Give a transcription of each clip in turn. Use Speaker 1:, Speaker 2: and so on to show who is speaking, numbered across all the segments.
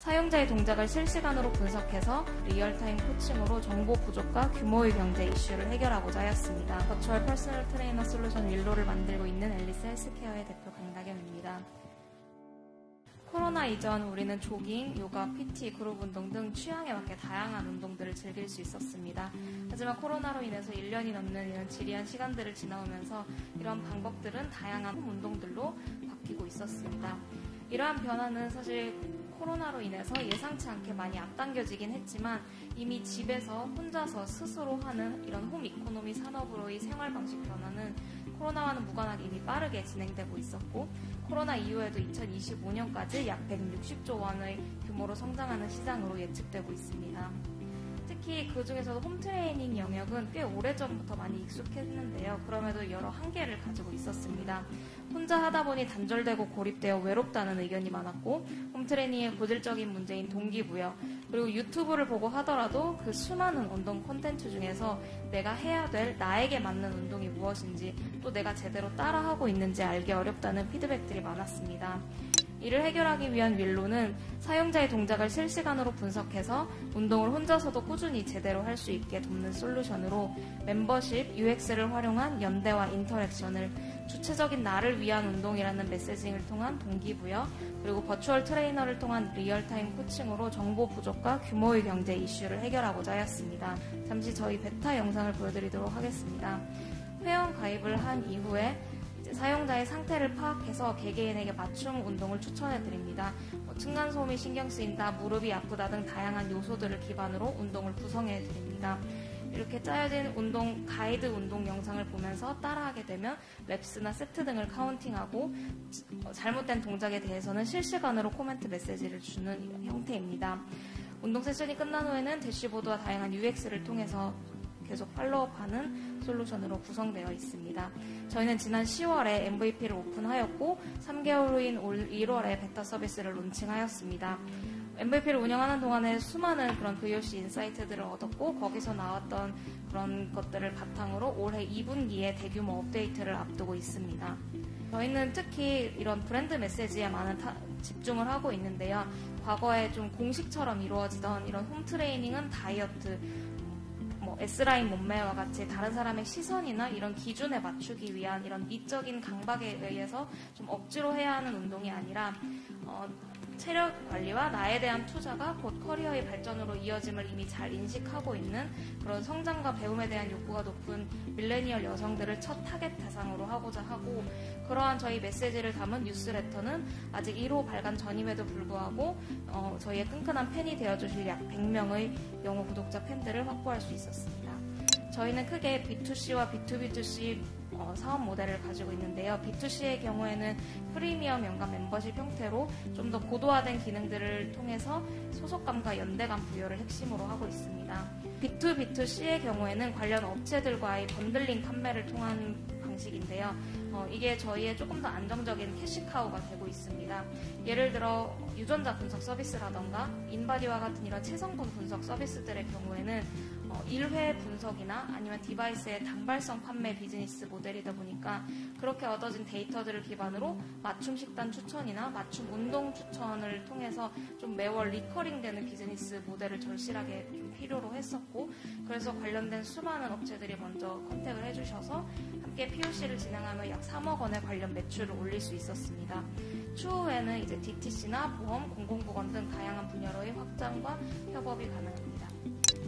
Speaker 1: 사용자의 동작을 실시간으로 분석해서 리얼타임 코칭으로 정보 부족과 규모의 경제 이슈를 해결하고자 하였습니다. 버추얼 퍼스널 트레이너 솔루션 윌로를 만들고 있는 앨리스 헬스케어의 대표 강다경입니다. 코로나 이전 우리는 조깅, 요가, PT, 그룹 운동 등 취향에 맞게 다양한 운동들을 즐길 수 있었습니다. 하지만 코로나로 인해서 1년이 넘는 이런 지리한 시간들을 지나오면서 이런 방법들은 다양한 운동들로 바뀌고 있었습니다. 이러한 변화는 사실 코로나로 인해서 예상치 않게 많이 앞당겨지긴 했지만 이미 집에서 혼자서 스스로 하는 이런 홈 이코노미 산업으로의 생활 방식 변화는 코로나와는 무관하게 이미 빠르게 진행되고 있었고 코로나 이후에도 2025년까지 약 160조 원의 규모로 성장하는 시장으로 예측되고 있습니다. 특히 그 중에서도 홈트레이닝 영역은 꽤 오래전부터 많이 익숙했는데요. 그럼에도 여러 한계를 가지고 있었습니다. 혼자 하다 보니 단절되고 고립되어 외롭다는 의견이 많았고 홈트레이닝의 고질적인 문제인 동기부여 그리고 유튜브를 보고 하더라도 그 수많은 운동 콘텐츠 중에서 내가 해야 될 나에게 맞는 운동이 무엇인지 또 내가 제대로 따라하고 있는지 알기 어렵다는 피드백들이 많았습니다. 이를 해결하기 위한 윌로는 사용자의 동작을 실시간으로 분석해서 운동을 혼자서도 꾸준히 제대로 할 수 있게 돕는 솔루션으로 멤버십, UX를 활용한 연대와 인터랙션을 주체적인 나를 위한 운동이라는 메시징을 통한 동기부여 그리고 버추얼 트레이너를 통한 리얼타임 코칭으로 정보 부족과 규모의 경제 이슈를 해결하고자 하였습니다. 잠시 저희 베타 영상을 보여드리도록 하겠습니다. 회원 가입을 한 이후에 사용자의 상태를 파악해서 개개인에게 맞춤 운동을 추천해드립니다. 층간소음이 신경 쓰인다, 무릎이 아프다 등 다양한 요소들을 기반으로 운동을 구성해드립니다. 이렇게 짜여진 운동 가이드 운동 영상을 보면서 따라하게 되면 랩스나 세트 등을 카운팅하고 잘못된 동작에 대해서는 실시간으로 코멘트 메시지를 주는 형태입니다. 운동 세션이 끝난 후에는 대시보드와 다양한 UX를 통해서 계속 팔로우하는 솔루션으로 구성되어 있습니다. 저희는 지난 10월에 MVP를 오픈하였고 3개월 후인 올 1월에 베타 서비스를 론칭하였습니다. MVP를 운영하는 동안에 수많은 그런 VOC 인사이트들을 얻었고 거기서 나왔던 그런 것들을 바탕으로 올해 2분기에 대규모 업데이트를 앞두고 있습니다. 저희는 특히 이런 브랜드 메시지에 많은 집중을 하고 있는데요. 과거에 좀 공식처럼 이루어지던 이런 홈트레이닝은 다이어트, S라인 몸매와 같이 다른 사람의 시선이나 이런 기준에 맞추기 위한 이런 미적인 강박에 의해서 좀 억지로 해야 하는 운동이 아니라 체력 관리와 나에 대한 투자가 곧 커리어의 발전으로 이어짐을 이미 잘 인식하고 있는 그런 성장과 배움에 대한 욕구가 높은 밀레니얼 여성들을 첫 타겟 대상으로 하고자 하고 그러한 저희 메시지를 담은 뉴스레터는 아직 1호 발간 전임에도 불구하고 저희의 끈끈한 팬이 되어주실 약 100명의 영어 구독자 팬들을 확보할 수 있었습니다. 저희는 크게 B2C와 B2B2C 사업 모델을 가지고 있는데요. B2C의 경우에는 프리미엄 연간 멤버십 형태로 좀 더 고도화된 기능들을 통해서 소속감과 연대감 부여를 핵심으로 하고 있습니다. B2B2C의 경우에는 관련 업체들과의 번들링 판매를 통한 방식인데요. 이게 저희의 조금 더 안정적인 캐시카우가 되고 있습니다. 예를 들어 유전자 분석 서비스라던가 인바디와 같은 이런 체성분 분석 서비스들의 경우에는 1회 분석이나 아니면 디바이스의 단발성 판매 비즈니스 모델이다 보니까 그렇게 얻어진 데이터들을 기반으로 맞춤 식단 추천이나 맞춤 운동 추천을 통해서 좀 매월 리커링되는 비즈니스 모델을 절실하게 좀 필요로 했었고 그래서 관련된 수많은 업체들이 먼저 컨택을 해주셔서 함께 POC를 진행하며 약 3억 원의 관련 매출을 올릴 수 있었습니다. 추후에는 이제 DTC나 보험, 공공보건 등 다양한 분야로의 확장과 협업이 가능합니다.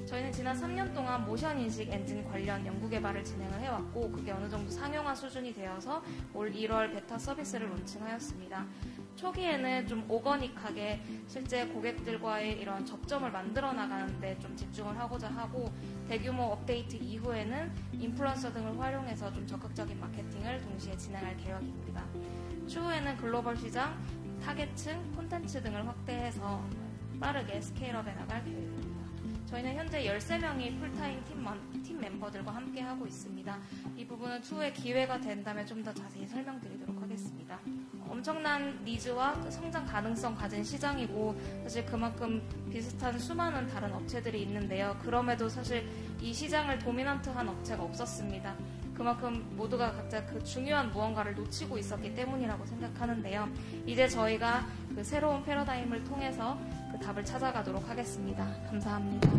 Speaker 1: 저희는 지난 3년 동안 모션 인식 엔진 관련 연구 개발을 진행을 해왔고 그게 어느 정도 상용화 수준이 되어서 올 1월 베타 서비스를 론칭하였습니다. 초기에는 좀 오거닉하게 실제 고객들과의 이런 접점을 만들어 나가는데 좀 집중을 하고자 하고 대규모 업데이트 이후에는 인플루언서 등을 활용해서 좀 적극적인 마케팅을 동시에 진행할 계획입니다. 추후에는 글로벌 시장, 타겟층, 콘텐츠 등을 확대해서 빠르게 스케일업해 나갈 계획입니다. 저희는 현재 13명의 풀타임 팀 멤버들과 함께 하고 있습니다. 이 부분은 추후에 기회가 된다면 좀 더 자세히 설명드리도록 하겠습니다. 엄청난 니즈와 성장 가능성 가진 시장이고 사실 그만큼 비슷한 수많은 다른 업체들이 있는데요. 그럼에도 사실 이 시장을 도미넌트한 업체가 없었습니다. 그만큼 모두가 각자 그 중요한 무언가를 놓치고 있었기 때문이라고 생각하는데요. 이제 저희가 그 새로운 패러다임을 통해서 그 답을 찾아가도록 하겠습니다. 감사합니다.